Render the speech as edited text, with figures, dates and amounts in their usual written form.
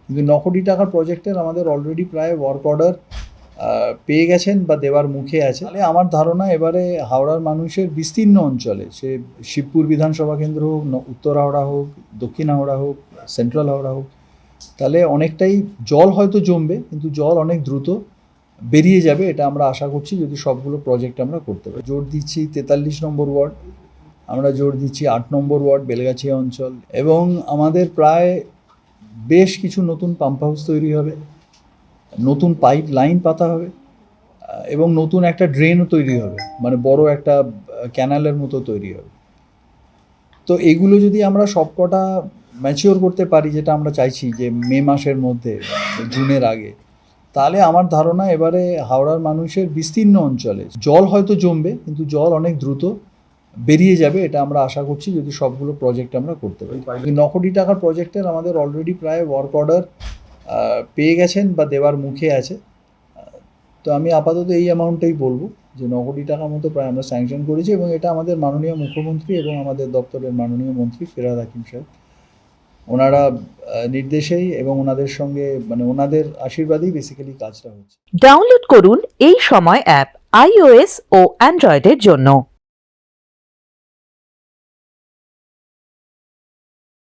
কিন্তু 9 কোটি টাকার প্রজেক্টের আমাদের অলরেডি প্রায় ওয়ার্ক অর্ডার পেয়ে গেছেন বা দেওয়ার মুখে আছে। তাহলে আমার ধারণা এবারে হাওড়ার মানুষের বিস্তীর্ণ অঞ্চলে, সে শিবপুর বিধানসভা কেন্দ্র হোক, উত্তর হাওড়া হোক, দক্ষিণ হাওড়া হোক, সেন্ট্রাল হাওড়া হোক, তাহলে অনেকটাই জল হয়তো জমবে, কিন্তু জল অনেক দ্রুত বেরিয়ে যাবে, এটা আমরা আশা করছি যদি সবগুলো প্রজেক্ট আমরা করতে পারি। জোর দিচ্ছি 43 নম্বর ওয়ার্ড, আমরা জোর দিচ্ছি 8 নম্বর ওয়ার্ড বেলগাছিয়া অঞ্চল, এবং আমাদের প্রায় বেশ কিছু নতুন পাম্প হাউস তৈরি হবে, নতুন পাইপ লাইন পাতা হবে, এবং নতুন একটা ড্রেনও তৈরি হবে, মানে বড় একটা ক্যানালের মতো তৈরি হবে। তো এগুলো যদি আমরা সবকটা ম্যাচিওর করতে পারি, যেটা আমরা চাইছি যে মে মাসের মধ্যে, জুনের আগে, তাহলে আমার ধারণা এবারে হাওড়ার মানুষের বিস্তীর্ণ অঞ্চলে জল হয়তো জমবে, কিন্তু জল অনেক দ্রুত বেরিয়ে যাবে, এটা আমরা আশা করছি যদি সবগুলো প্রজেক্ট আমরা করতে পারি। 9 কোটি টাকার প্রজেক্টের আমাদের অলরেডি প্রায় ওয়ার্ক অর্ডার পেয়ে গেছেন বা দেওয়ার মুখে আছে। তো আমি আপাতত এই অ্যামাউন্টটাই বলবো যে 9 কোটি টাকার মতো প্রায় আমরা স্যাংশন করেছি, এবং এটা আমাদের মাননীয় মুখ্যমন্ত্রী এবং আমাদের দপ্তরের মাননীয় মন্ত্রী ফিরহাদ হাকিম সাহেব, ওনারা নির্দেশেই এবং ওনাদের সঙ্গে মানে ওনাদের আশীর্বাদেই বেসিক্যালি কাজটা হচ্ছে। ডাউনলোড করুন এই সময় অ্যাপ iOS ও অ্যান্ড্রয়েডের জন্য।